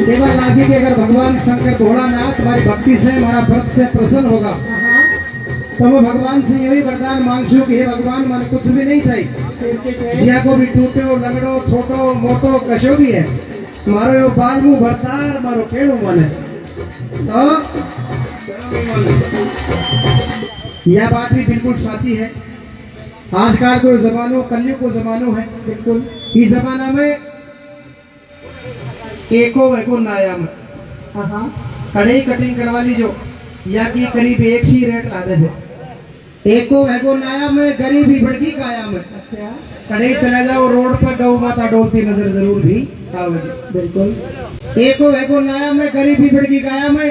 केवल लागी कि अगर भगवान शंकर भोलानाथ तुम्हारी भक्ति से हमारा व्रत से प्रसन्न होगा तो मैं भगवान से यही वरदान मांगू कि हे भगवान मन कुछ भी नहीं चाहिए जिया को भी टूटे हो लगड़ो छोटो मोटो कशो भी है मारो यो बालमू भरतार मारो केड़ू मन तो यह बात भी बिल्कुल सच्ची है। आजकल को जमानो कलयुग को जमानो है बिल्कुल इस जमाना में एको नाया में कड़े कटिंग करवा ली जो या की करीब एक ही रेट लादे से एको नाया में गरीबी बड़की काया में कड़े चले जाओ रोड पर गौ माता डोलती नजर जरूर भी बिल्कुल एको नाया में गरीबी बड़की काया में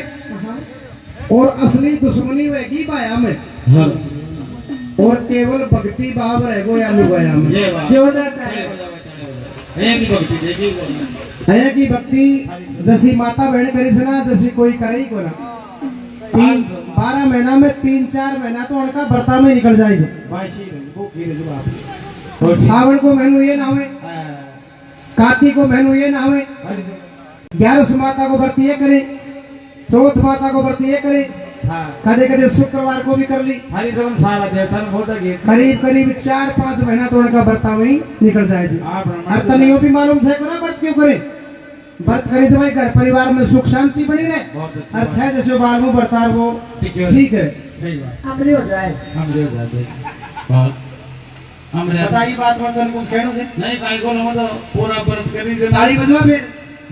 और असली दुश्मनी वेगी पाया में और केवल भक्ति भाव रह गो या लुगाया में है की भक्ति जैसी माता बहन करी सना जैसी कोई करे ही को ना 12 महीना में 3-4 महीना तो उनका व्रता में निकल जाए और सावन को महीनों ये ना हुए कार्तिक को महीनों ये ना हुए 11 माता को व्रत ये करे चौथ माता को व्रत ये करे कदे कदे शुक्रवार को भी कर ली करीब 4-5 महीना तो उनका व्रता में ही निकल जाएगी। और तनियो भी मालूम है ना व्रत क्यों करे व्रत करे से भाई घर परिवार में सुख शांति बनी रहे अच्छा जैसे बाल में बर्ताव वो ठीक है हमरे हो जाए बताइए बात मत कर कुछ कहनो से नहीं काई को न तो पूरा व्रत करी दे ताली बजवा फिर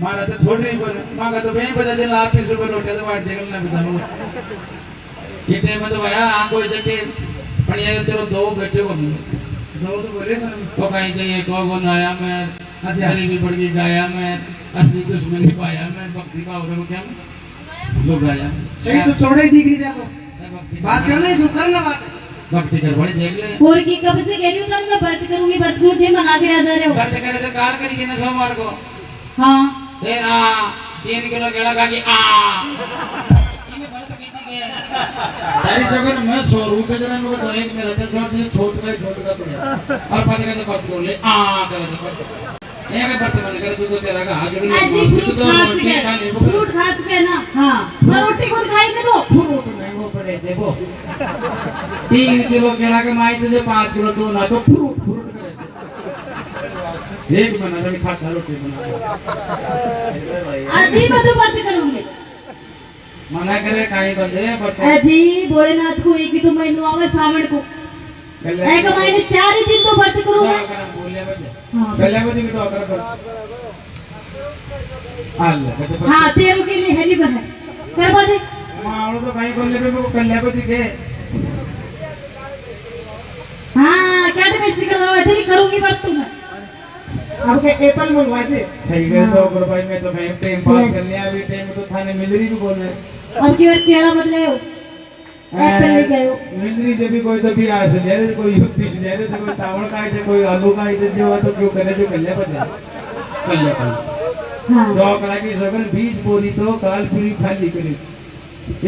मारा तो छोड़ नहीं को मांगा तो बें बजा दे ला पे सुबह उठे तो वाट देखल ना बतानो ये टाइम में तो भया आंखों जटे पण ये तेरो दो गट्टे को दो तो बोले ना तो कहीं कहीं को नया में अच्छा भी बढ़ गई गाया में असली दुश्मनी पाया में भक्ति का और क्या लोग गाया सही तो छोड़े दिख रही जाको बात करना है करना बात भक्ति कर बड़े देख ले और की कब से कह रही हूं मैं व्रत करूंगी व्रत को दे मना के आ जा रहे हो व्रत करे तो कार करी के ना सोमवार को हां ए आ 3 किलो केला खा के आ इने व्रत कीती के तारी जगह मैं 100 रुपए देना मेरे को एक मेरा तो छोट का पड़ा और पानी का तो व्रत कर ले आ कर ये मैं व्रत बंद कर तू तो तेरा का आज भी फ्रूट खा सके ना हां मैं रोटी कौन खाएंगे तो फ्रूट महंगो पड़े देखो 3 किलो केला के माई दे 5 किलो तो ना तो फ्रूट करे एक बना रही खाता रोटी बना अजी मैं तो व्रत करूंगी मना करे काई बंदे अजी भोलेनाथ को एक ही तो महीनों आवे सावन को एक महीने 4 ही दिन तो व्रत करूंगा बोले पहले बजे भी तो कर हां तेरे के लिए हेली बहन कर बाजे मावलो तो काई बोले पे को कल्ले बजे के हां क्या तो कैसे करूंगी करूंगी व्रत मैं अब के एप्पल मंगवा दे सही है तो पर भाई मैं तो मैं टाइम पास कर लिया अभी टाइम तो थाने मिल रही भी बोल रहे अब की बार केला बदले हो एप्पल ले गए हो मिल रही जब भी कोई तो भी आ से दे कोई युक्ति से दे तो कोई चावल का है कोई आलू का है जो तो क्यों करे जो कल्ले कल्ले हां दो करा की सगन 20 बोरी तो काल पूरी खाली करी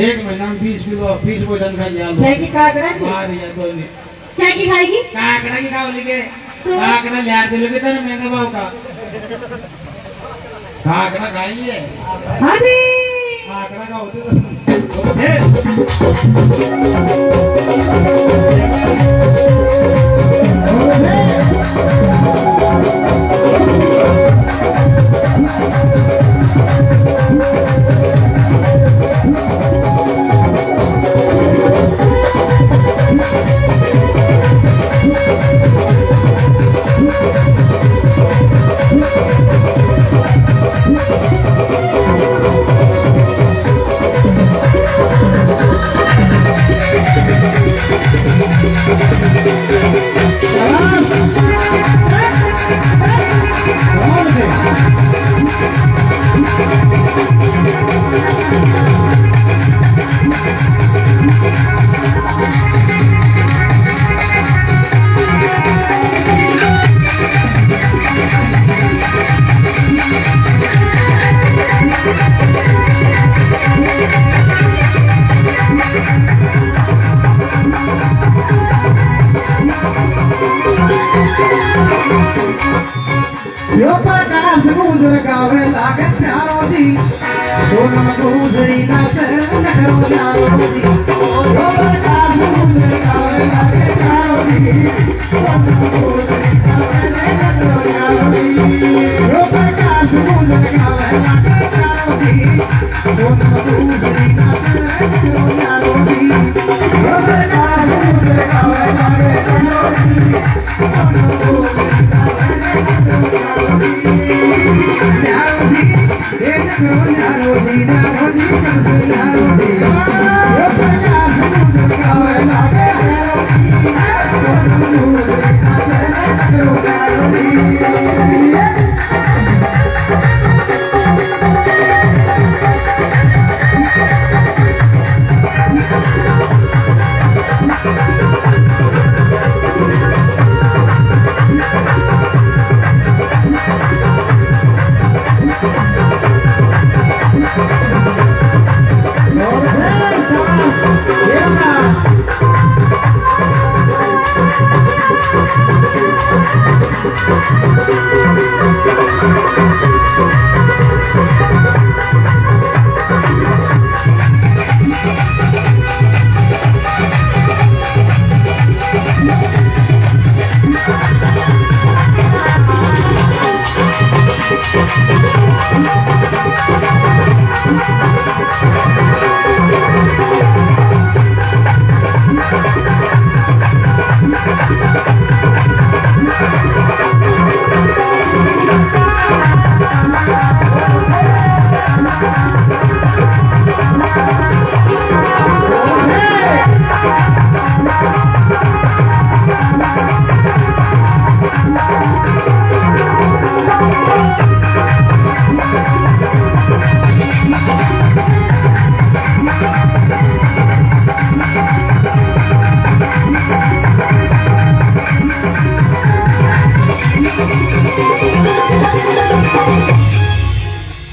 एक महीना में 20 किलो 20 भोजन खा लिया क्या की काकड़ा मार या तो नहीं क्या की खाएगी काकड़ा की खाओ लेके काकड़ा ले आते लोगे तो महंगे भाव का काकड़ा खाइए हां जी काकड़ा का होते तो गावे लागे प्यारो जी सोनम दूसरी नाचे नखरो न्यारो जी गोबर का झूम गावे लागे प्यारो जी सोनम दूसरी नाचे नखरो न्यारो जी गोबर का झूम गावे लागे प्यारो जी सोनम दूसरी नाचे नखरो न्यारो जी गोबर का झूम गावे लागे प्यारो जी सोनम दूसरी नाचे नखरो न्यारो जी न्यारो जी न्यारो जी न्यारो जी सबसे न्यारो जी गोबर का झूम गावे लागे प्यारो जी सोनम दूसरी नाचे नखरो न्यारो जी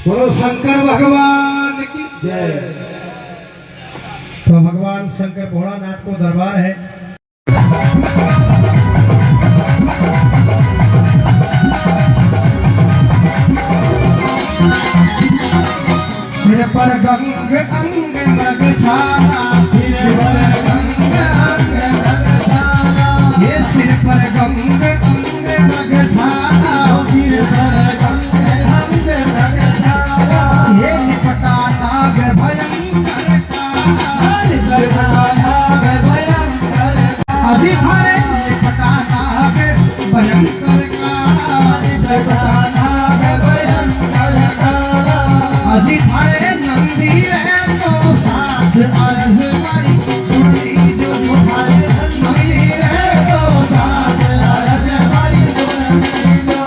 बोलो शंकर भगवान की जय। तो भगवान शंकर भोलानाथ को दरबार है। सिर पर गंग अंग मृग छाला, ये सिर पर गंग अंग मृग छाला, ये निपटा नाग भयंकर अभी हरे निपटा नाग भयंकर अभी हरे नंदी है तो साथ अरज मारी सुनी जो हरे नंदी है तो साथ अरज मारी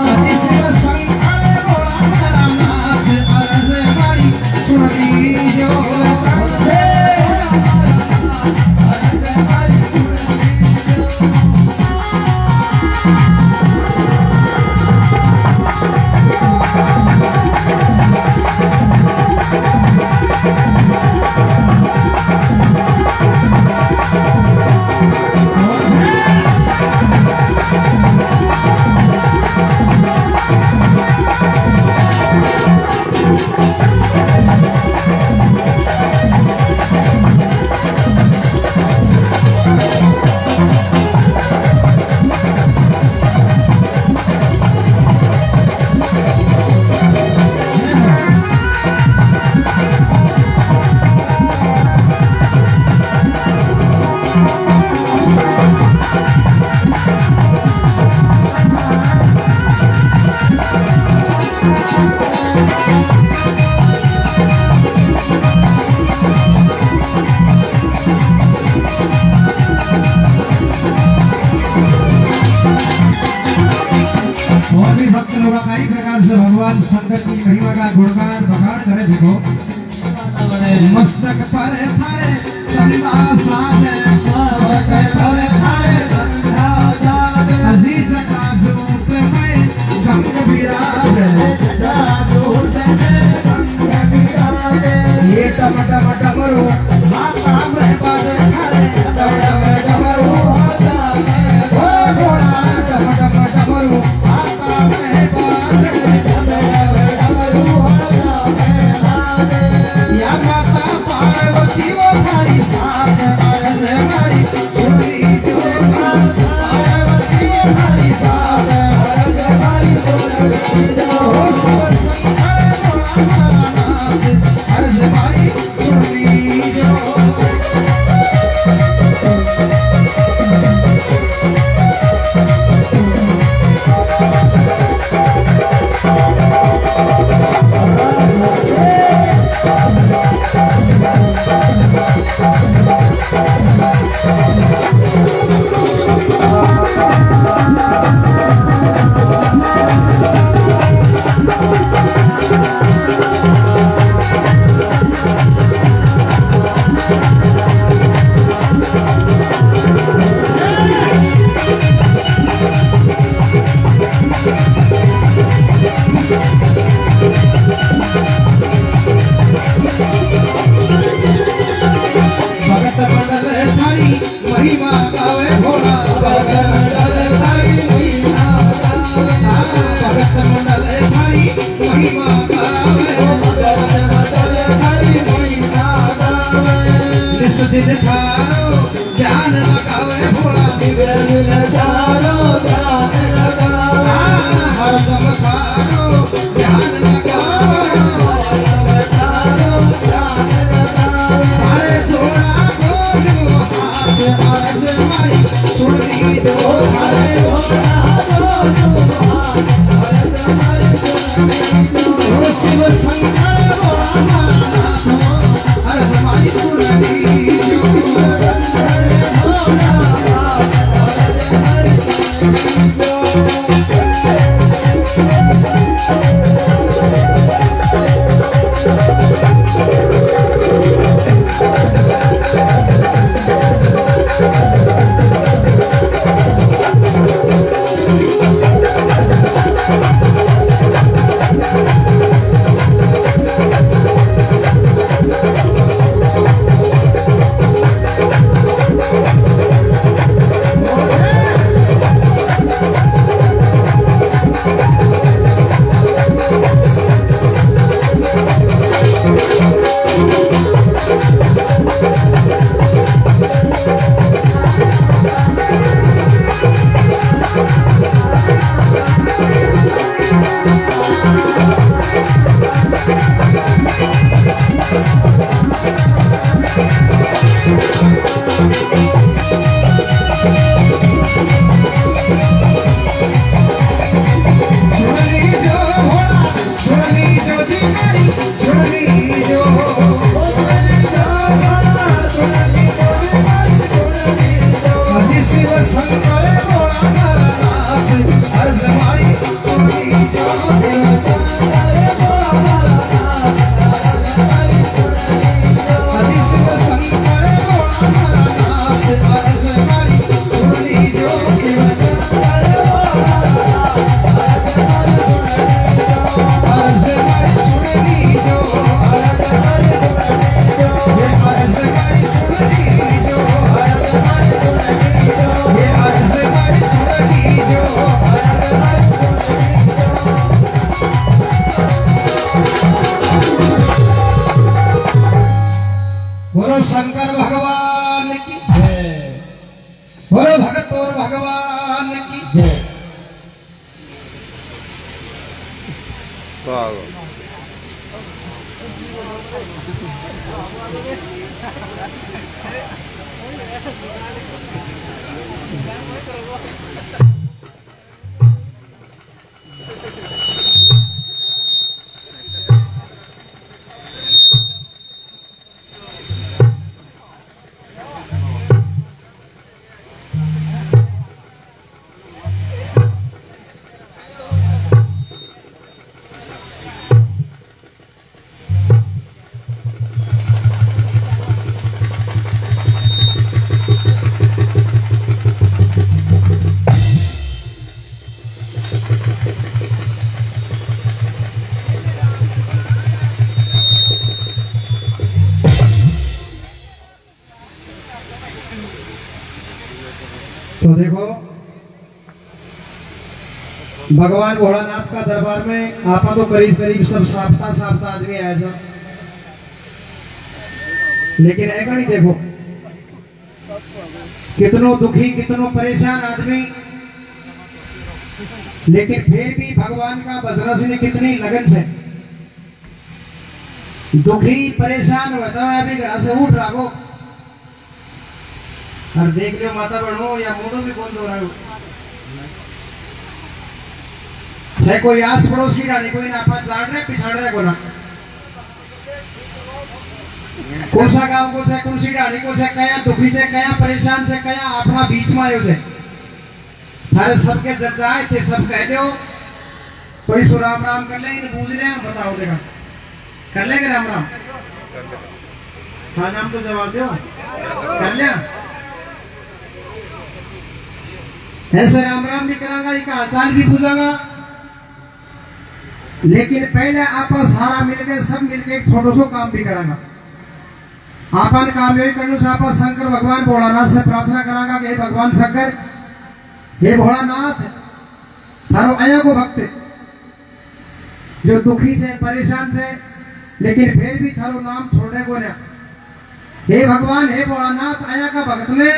अति शिव शंकर भोलानाथ अरज मारी सुनी जो और भी भक्त लोग कई प्रकार से भगवान शंकर की महिमा का गुणगान बखान करे। देखो मस्तक पर थारे चंदा साजे, अजीज का जूत में गंग विराजे, ये टम टम टमरू माता में बाजे खड़े, टम टम टमरू ओ घोड़ा टम टम टमरू माता में बाजे, महिमा गावे भोला भगत मंडल थारी महिमा गावे निस्दिन थारो ध्यान लगावे भोला हरदम थारो ध्यान लगावे अरे जोड़ा गोलू हाथ अरज मारी सुनली दो शिव शंकर अरज मारी सुनली बोलो शंकर भगवान की जय, बोलो भगत और भगवान की जय। तो देखो भगवान भोलानाथ का दरबार में आपा तो करीब करीब सब साफ्ता आदमी आए सब, लेकिन ऐसा नहीं देखो कितनों दुखी कितनों परेशान आदमी, लेकिन फिर भी भगवान का भजन ने कितनी लगन से दुखी परेशान होता है अभी घर से उठ रहा और देख लो माता बहनों या मोटो भी बोल दो रहा चाहे कोई आस पड़ोस की डाली कोई ना चाड़ रहे पिछाड़ रहे को ना कौन सा गांव को से कौन सी डाली को से कया दुखी से कया परेशान से कया अपना बीच में आयो से थारे सबके जजाए थे सब कह दो कोई सो राम राम कर ले पूछ ले बताओ देखा कर लेंगे राम राम हाँ नाम तो जवाब दो कर लिया ऐसे राम राम भी करांगा एक हालचाल भी पूछांगा, लेकिन पहले आप सारा मिलकर सब मिलकर एक छोटा सा काम भी करांगा। आपन काम यही करने से आपन शंकर भगवान भोलानाथ से प्रार्थना करांगा कि हे भगवान शंकर, हे भोलानाथ, थारो आया को भक्त जो दुखी से परेशान से लेकिन फिर भी थारो नाम छोड़े को ना। हे भगवान, हे भोलानाथ, आया का भक्त ने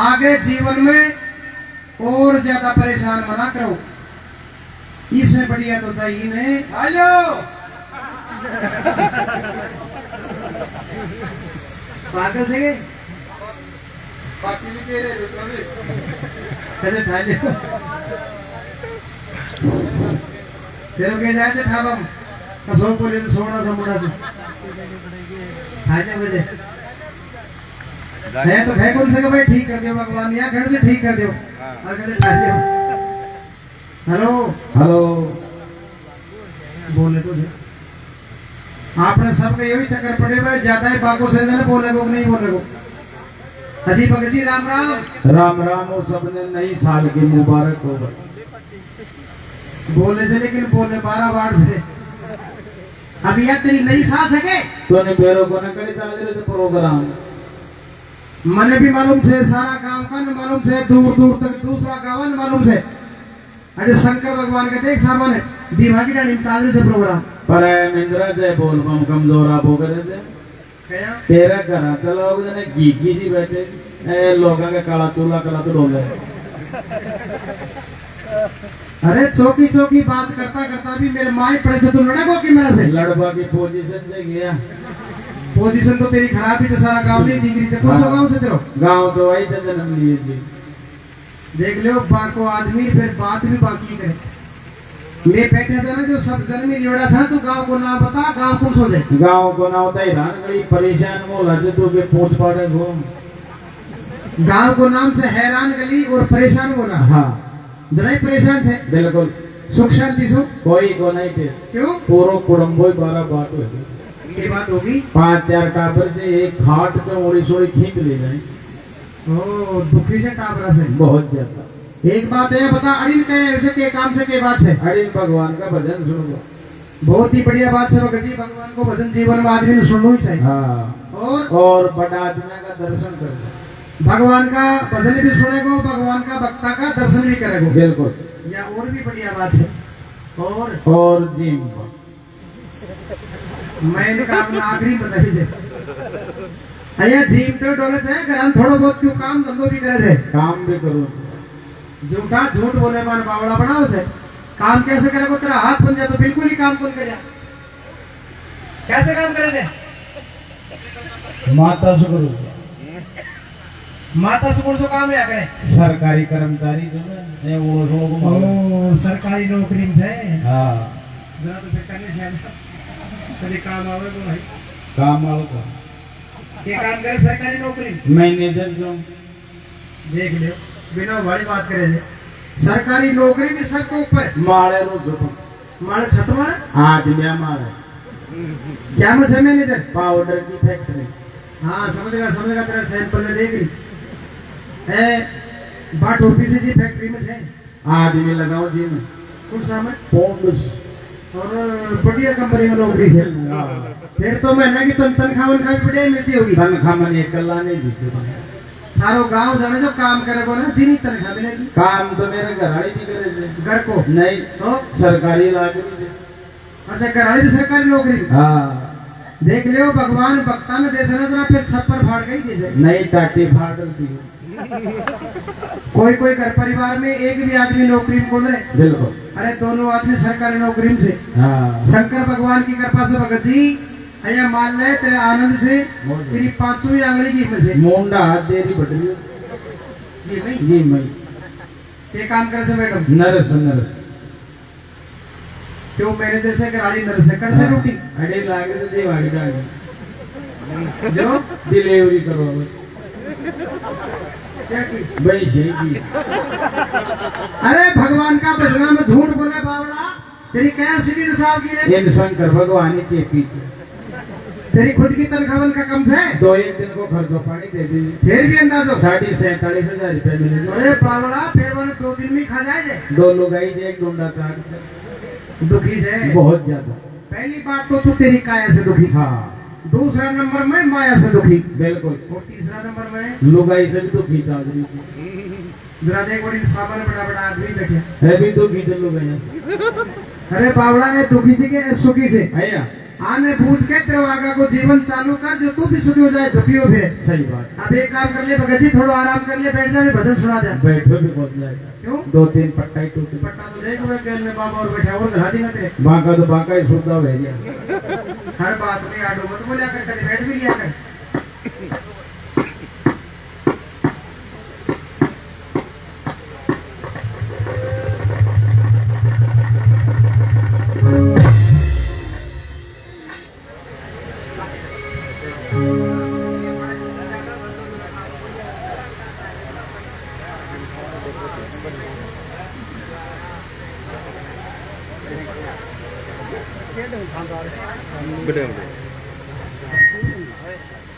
आगे जीवन में और ज्यादा परेशान मना करो, इससे बढ़िया तो चाहिए नहीं। आयो पागल से बाकी भी कह रहे चले ठा लियो तेरे के जाए ठाबम कसो बोले तो सोना समुड़ा से ठा ले बजे है तो है कौन से भाई ठीक कर दियो भगवान, या घर से ठीक कर दियो और कहते ठा लियो। हेलो हेलो, बोले तो आपने सबके यही चक्कर पड़े हुए, ज्यादा ही बाको से बोले को नहीं बोले को। अजी भगत जी राम राम। राम राम। वो सबने नई साल की मुबारक हो। बोले से लेकिन बोले 12 बार से अभी यार तेरी नई साल है के तूने बेरो को न करी ताले तो प्रोग्राम मने भी मालूम से, सारा काम का न मालूम से, दूर दूर तक दूसरा गाँव न मालूम से। अरे शंकर भगवान के देख सामने दिमागी डाली चालू से प्रोग्राम पर मिंद्रा जय बोल बम कमजोर आप हो करे थे क्या तेरा घर चलो जने घी सी बैठे ए लोगों के काला चूल्हा कला तो डोले। अरे चौकी चौकी बात करता करता भी मेरे माई पड़े थे, तू लड़ेगो कि मेरे से? लड़वा की पोजीशन से गया। पोजीशन तो तेरी खराब ही तो सारा गांव नहीं दिख रही थी। कौन सा गांव से तेरो? गांव तो वही थे जन्म लिए जी। देख लो बाको आदमी फिर बात भी बाकी करे। मैं बैठा था ना जो सब जन्मी जोड़ा था, तो गांव को नाम बता, गांव कौन सो जाए? गांव को ना होता है रानगढ़ी परेशान वो लगे तो के पूछ पाड़े घूम। गांव को नाम से हैरान गली और परेशान बोला। हाँ जरा ही परेशान थे, बिल्कुल सुख शांति सो कोई को नहीं थे। क्यों? पूरो कुड़म्बो 12 बात हुई। ये बात होगी 5-4 टापर से एक घाट से ओड़ी सोड़ी खींच ले जाए। ओ दुखी से टापरा से बहुत ज्यादा। एक बात है बता, अड़िन के काम से के बात है? अरे भगवान का भजन सुनो। बहुत ही बढ़िया बात है भगत जी, भगवान को भजन जीवन में आदमी ने सुनना ही चाहिए। हाँ और बड़ा आदमी का दर्शन कर भगवान का भजन भी सुनेगो, भगवान का भक्ता का दर्शन भी करेगो। बिल्कुल। या और भी बढ़िया बात है। और जिम मैंने काम आखिरी बताई दे अया जिम तो डोले से घर थोड़ा बहुत क्यों काम धंधो भी करे से, काम भी करो। झूठा झूठ बोले मान बावड़ा बनाओ से। काम कैसे करेगो? तेरा हाथ बन जाए तो बिल्कुल ही काम कौन करे? कैसे काम करे से? माता से करो। माता से कौन सा काम है करे? सरकारी कर्मचारी जो है वो लोगों को सरकारी नौकरी से। हाँ जरा तो फिर करने से तेरे काम आवे को भाई। काम वालों का ये काम करे सरकारी नौकरी मैनेजर जो देख लियो, बिना बड़ी बात करे से सरकारी नौकरी भी सबको ऊपर मारे रो जो मारे छत मारे आदमी मारे क्या में मैनेजर पाउडर की फैक्ट्री। हाँ समझेगा तेरा सैंपल ने देख ली है। बाट ऑफिस जी फैक्ट्री में से आदमी लगाओ जी में कौन सा में पोंडस और बढ़िया कंपनी में नौकरी है। फिर तो महीना की तनख्वाह भी बढ़िया मिलती होगी। तनख्वाह में कल्ला नहीं जीते सारो गांव जाने जो काम करेगा ना जिनी तनख्वाह मिलेगी। काम तो मेरे घर वाली भी करे थे। घर को नहीं तो सरकारी लागे थे। अच्छा घर वाली भी सरकारी नौकरी। हाँ देख लियो भगवान भक्ता ने देश ना फिर छप्पर फाड़ गई जैसे नहीं टाटी फाड़ दी। कोई घर परिवार में एक भी आदमी नौकरी में बोल रहे। बिल्कुल। अरे दोनों आदमी सरकारी नौकरी से। हाँ शंकर भगवान की कृपा से भगत जी अया मान ले तेरे आनंद से तेरी 5वीं आंगली की हिम्मत से मुंडा हाथ देरी बढ़ रही जी मैं ये काम करे से मैडम नरस नरस क्यों मैनेजर से गाड़ी नरस से कर से ड्यूटी अड़े लागे तो देव आगे जाए जो डिलीवरी करो क्या की भाई जी। अरे भगवान का भजना में झूठ बोले बावड़ा, तेरी क्या सीधी साहब की रे? इन शंकर भगवान ही चेपी तेरी खुद की तनख्वाह का कम से 2-1 दिन को खर्चो पानी दे दीजिए। फिर भी अंदाजो 47,500 रुपए मिलेंगे। अरे बावड़ा फिर मैंने 2 दिन में खा जाए 2 लोग आई एक डोंडा काट दुखी से बहुत ज्यादा। पहली बात तो तू तेरी काया से दुखी। हाँ दूसरा नंबर में माया से दुखी, बिल्कुल। और तीसरा नंबर में लुगाई से भी तो खींचा आदमी जरा देख बड़ी सामने बड़ा बड़ा आदमी बैठे, है भी तो खींच लुगाई अरे बावड़ा ने दुखी थी के सुखी से है या आने पूछ के तेरे आगा को जीवन चालू कर जो तू भी सुखी हो जाए दुखी हो फिर। सही बात। अब एक काम कर ले भगत जी, थोड़ा आराम कर ले, बैठ जा, मैं भजन सुना दे। बैठो भी बहुत जाएगा, क्यों? 2-3 पट्टा ही टूटे पट्टा तो देख वे गेल में बाबा और बैठा और घरा दी तेरे बांका तो बांका ही सुनता है गया। हर बात में आडो मत बोला कर, कभी बैठ भी लिया कर।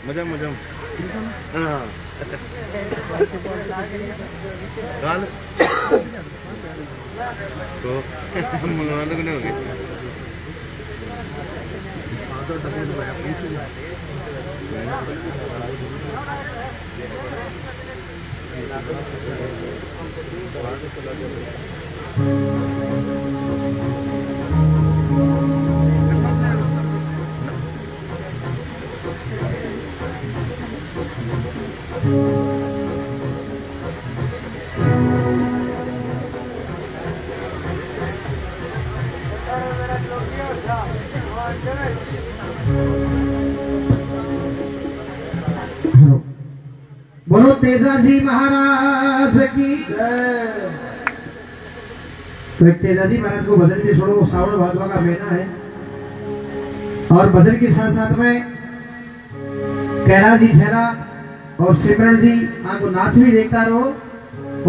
Bedang. Macam. Ah. Kal. तो मंगवाने को नहीं होगी। बोलो तेजाजी महाराज की जय। तो एक तेजाजी महाराज को भजन भी छोड़ो, सावण भादवा का महीना है और भजन के साथ साथ में कैलाश जी झरा और सिमरण जी आपको नाच भी देखता रहो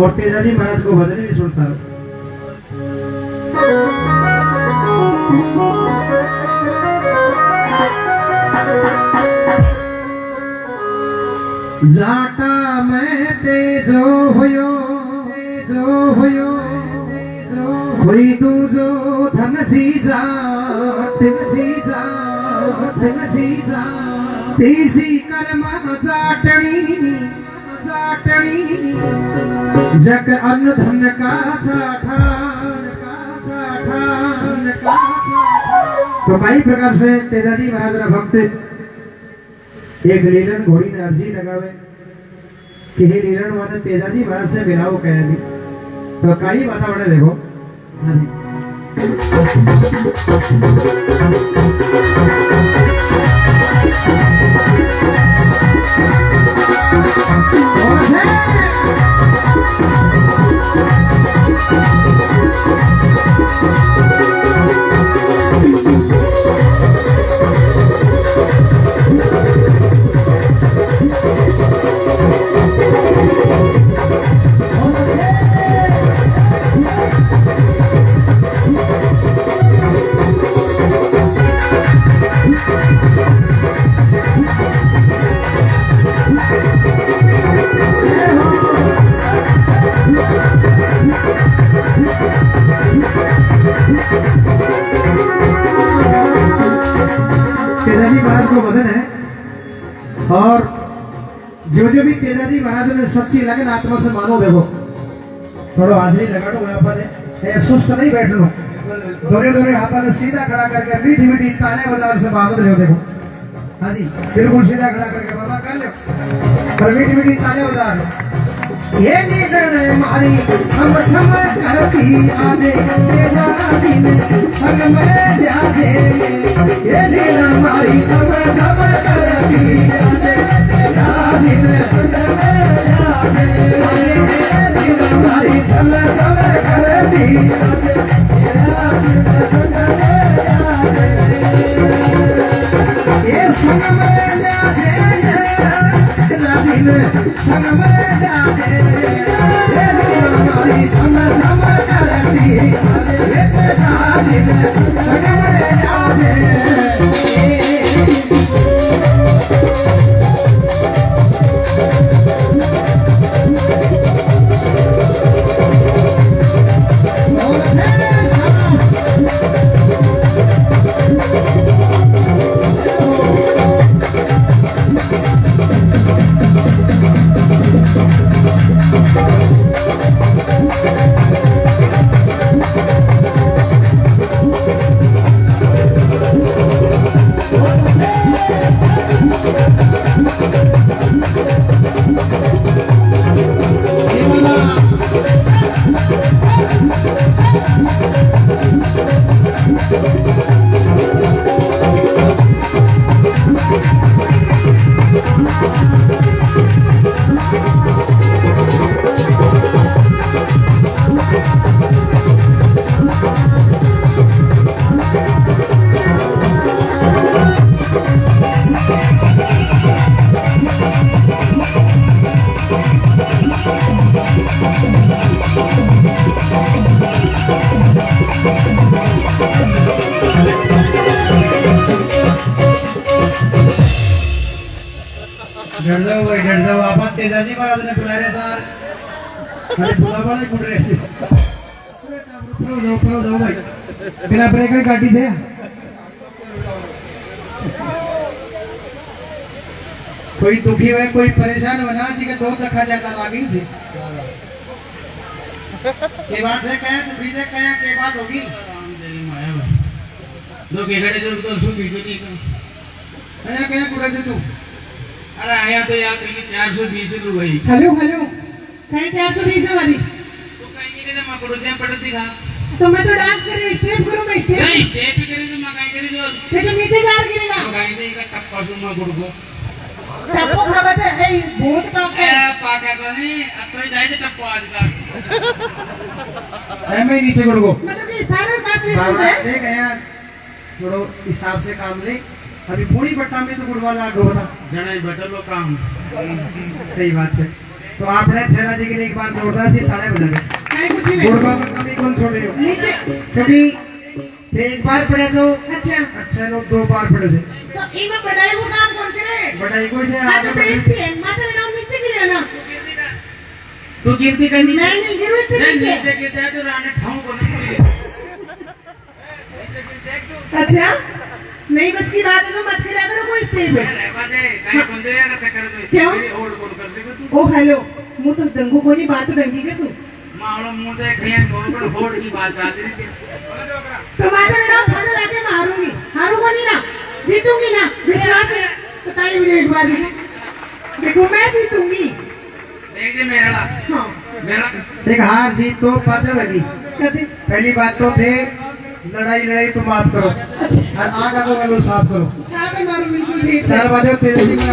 और तेजाजी महाराज को भजन भी सुनता रहो। जाटा में तेजो होयो कोई दूजो धन जीजा तीसी कर्मा जाटणी जग अन्न धन का तो कई प्रकार से तेजाजी महाराज भक्त एक लीलन घोड़ी ने अर्जी लगावे कि हे लीलन वाले तेजाजी महाराज से मिलाओ कह दी तो कई बात बड़े देखो। हाँ जी तेजाजी महाराज को वजन है और जो भी तेजाजी महाराज ने सच्ची लगन आत्मा से मानो देखो थोड़ा हाजिरी लगा दो यहाँ पर सुस्त नहीं बैठ लो दोरे हाथों ने सीधा खड़ा करके मीठी मीठी ताने बजाने से बाबत रहो देखो। हाँ जी बिल्कुल सीधा खड़ा करके बाबा कर लो और मीठी मीठी ताने बजा लो। ये नीलड़ मारी हम करती आने तेजाजी ने संग में जाके ये नीलड़ मारी हम करती आने तेजाजी ने संग में जाके ये नीलड़ मारी हम करती आने तेजाजी ने संग में जाके ये संग में जाके तेजाजी ने संग में जाके डर जाओ भाई, डर जाओ। आप तेजाजी महाराज ने बुला रहे सर, अरे बुला बड़ा ही रहे से। ऊपर जाओ भाई, बिना ब्रेक के गाड़ी से। कोई दुखी हुए, कोई परेशान बना जी के दो तखा जाता लागी से के बात से कहे तो बीजे कहे के बात होगी दो केड़े जो तो सु बीजो नहीं अरे कहे कुड़े से तू। अरे आया तो यार 420 रुपए। हेलो हेलो, कहीं 420 वाली तो कहीं के जमा करो जे पड़ती खा। तो मैं तो डांस करी, स्टेप करूं मैं स्टेप। नहीं स्टेप करी जो मगाई करी जो ते तो नीचे जा गिरेगा। मगाई दे का टप्पा सुमा गुड़को टप्पो खबत है ए भूत पाके पाका को नहीं अब तो जाए टप्पो आज का है मैं नीचे गुड़को मतलब ये सारे काट रहे बाबा हैं देख यार, थोड़ो हिसाब से काम ले। अभी पूरी बट्टा में तो गुड़वा ला डोरा जने बटलो काम। सही बात है। तो आपने छेला जी के लिए एक बार जोरदार से ताड़े बजा दे। नहीं कुछ नहीं गुड़वा में कमी कौन छोड़े हो, नीचे क्योंकि एक बार पढ़े तो अच्छा लोग 2 बार पढ़े थे। तो इनमें पढ़ाई को काम कौन करे? बढ़ाई को से हाँ आगे तो बढ़े। बेइज्जती है, माता बिना नीचे गिरे ना। तू गिरती करनी नहीं गिरो इतने नहीं नीचे। नीचे गिरता है तो राने ठाऊ को नहीं। अच्छा नहीं बस की बात है तो मत करा करो कोई स्टेज पे। कहीं बंदे का चक्कर में क्यों? और कोड कर दे तू। ओ हेलो, मुंह तो दंगू को नहीं बात डंगी के तू। मावड़ा मुंडे कहीं गोड़ होड़ की बात आती है। तो माता बिना खाना लाके मैं हारूंगी, हारूंगा नहीं ना, जीतूंगी ना, विश्वास है। तो ताली मुझे एक बार देखो मैं जीतूंगी। देख जे मेरा हाँ मेरा एक हार जीत तो पाछे लगी। कहते पहली बात तो थे लड़ाई तुम माफ करो और आगा को गलो साफ करो। साथ में मारो बिल्कुल ठीक है। 4 बजे तेरे से मैं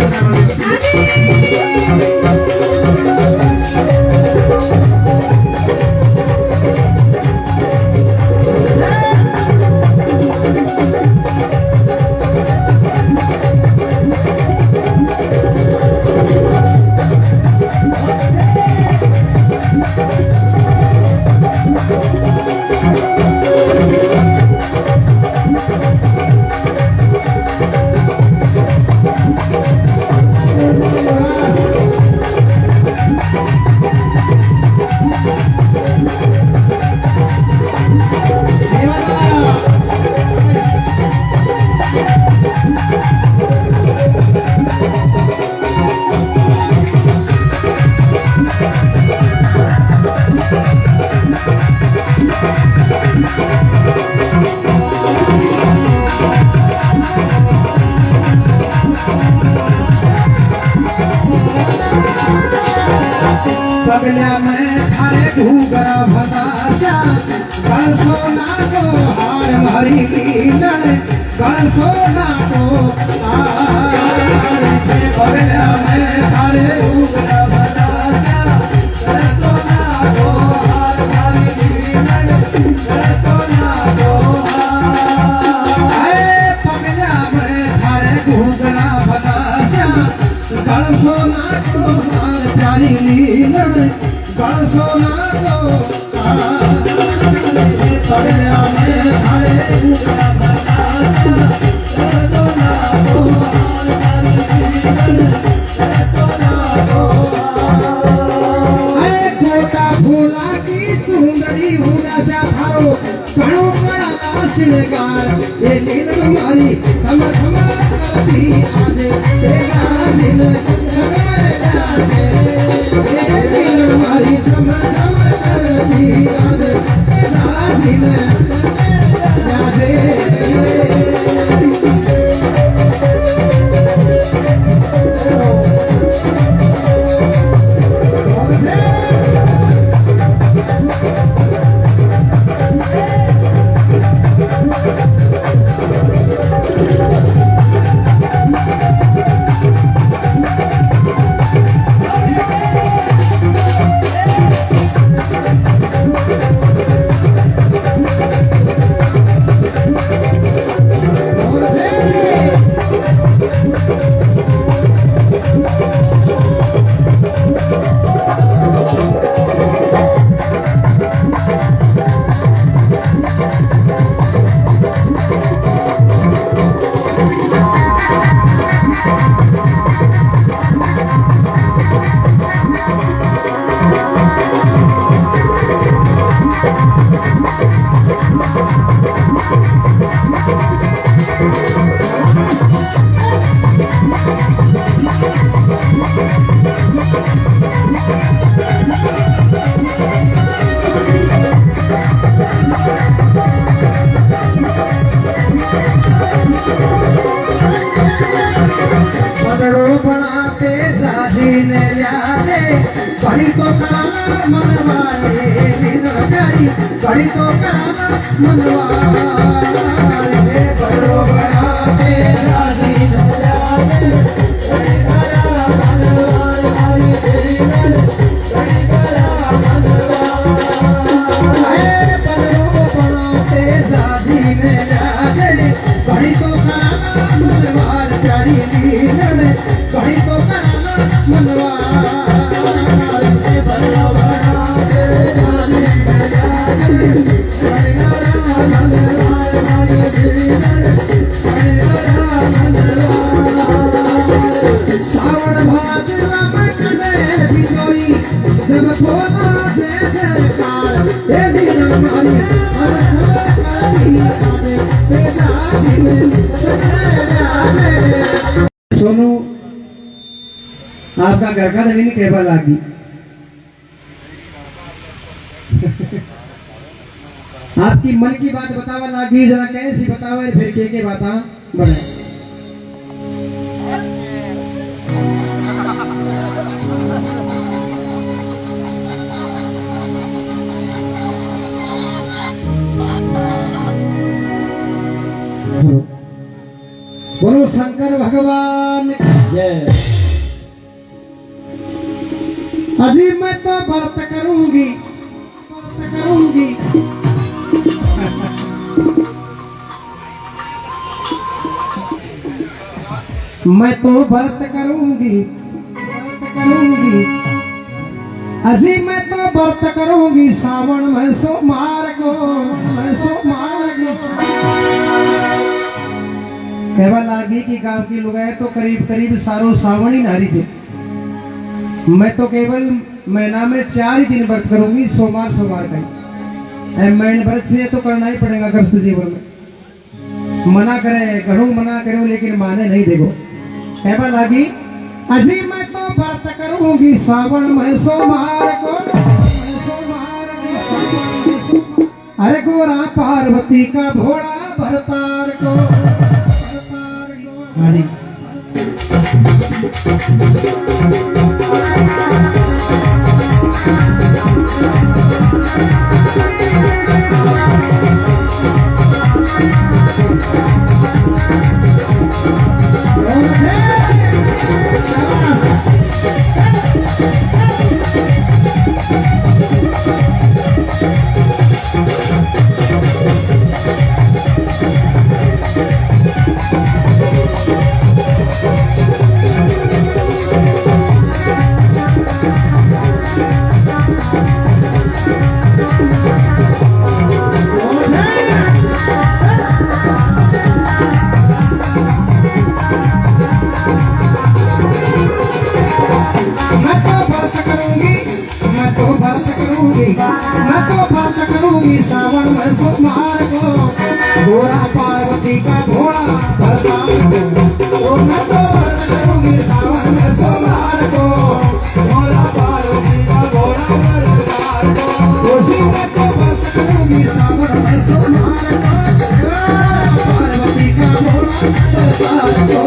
पगला में थारे घूगरा भदासा गल सोना को हार भरी लीलन गल सोना को हार पगला में थारे घूगरा भदासा गल सोना को हार भरी लीलन गल सोना को हार पगला में थारे घूगरा भदासा गल सोना को हार प्यारी लीलन गल सोना को पगला में थारे घूगरा भदासा गल सोना को हार प्यारी लीलन गल सोना को हाय कोटा फूला की चुंदड़ी हुलासा भारो कणो कणा श्रृंगार ये लीलन मारी सम सम करती आजे तेरा दिल सगमर जाते ये लीलन मारी सम सम करती आजे तेरा दिल जाते मनवारे लीला प्यारी घड़ी तो कराना मनवारे बड़ो बड़ा तेरा दिन राजे घड़ी करा मनवारे तेरी घड़ी करा मनवारे बड़ो बड़ा तेरा दिन राजे घड़ी तो कराना मनवार प्यारी लीला घड़ी तो कराना मनवारे बड़ो बड़ा तेरा दिन राजे घड़ी करा मनवारे तेरी सावन भादरा में कटे बिजोई जब थोड़ा से जयकार तेरी रमानी हर करी आदे तेरा दिन सोनू आपका घर का जमीन केबल आगी आपकी मन की बात बतावा लागी जरा कैसी बतावे फिर के बाता बढ़े बोलो शंकर भगवान जय। अजी मैं तो व्रत करूंगी मैं तो व्रत करूंगी अजी मैं तो व्रत करूंगी सावन में सोमवार को कहवा लागी कि गांव की लोग तो करीब सारो सावन ही नारी थे। मैं तो केवल महीना में 4 ही दिन व्रत करूंगी सोमवार का। मैं व्रत से तो करना ही पड़ेगा ग्रस्त जीवन में। मना करे घणो मना करो लेकिन माने नहीं देखो। कहवा लागी अजी मैं तो व्रत करूंगी सावन में सोमवार को अरे गोरा पार्वती का भोला भरतार को हरी सावन में सोमवार को गोरा पार्वती का भोला भरतार को मैं तो व्रत करूंगी सावन में सोमवार को गोरा पार्वती का भोला भरतार को उसी में तो व्रत करूंगी सावन में सोमवार को पार्वती का भोला भरतार को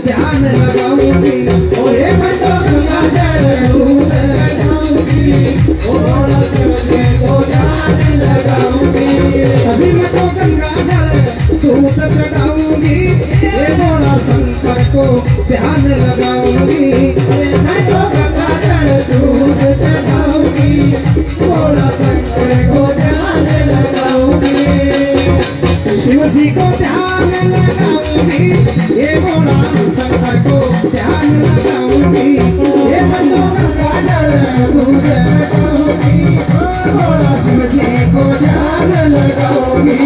ध्यान लगाऊंगी ओरे बंदो गंगा जल दूध लगाऊंगी ओ भोला शिव को ध्यान लगाऊंगी अभी मैं तो गंगा जल दूध चढ़ाऊंगी ये भोला शंकर को ध्यान लगाऊंगी मैं तो गंगा जल दूध चढ़ाऊंगी भोला शंकर को ध्यान लगाऊंगी शिव जी को ध्यान लगाऊंगी ये भोला शंकर को ध्यान लगाऊंगी ये बंदो गंगा जल दूध लगाऊंगी भोला शिव जी को ध्यान लगाऊंगी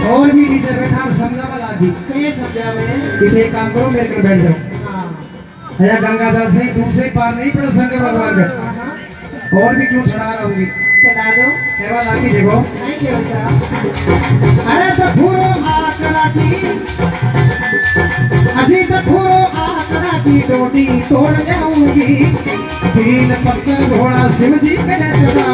और भी नीचे बैठा समझावा लागी इसे एक काम करो मेरे घर बैठ जाओ या गंगा जल से दूसरे पार नहीं पड़ा शंकर भगवान का और भी क्यों चढ़ा रहूंगी चला दो केवल लागी देखो थैंक यू सर अरे तो भूरो आकड़ा की अजी तो भूरो आकड़ा की टोटी तोड़ जाऊंगी तीन पत्थर घोड़ा शिव जी पे चढ़ा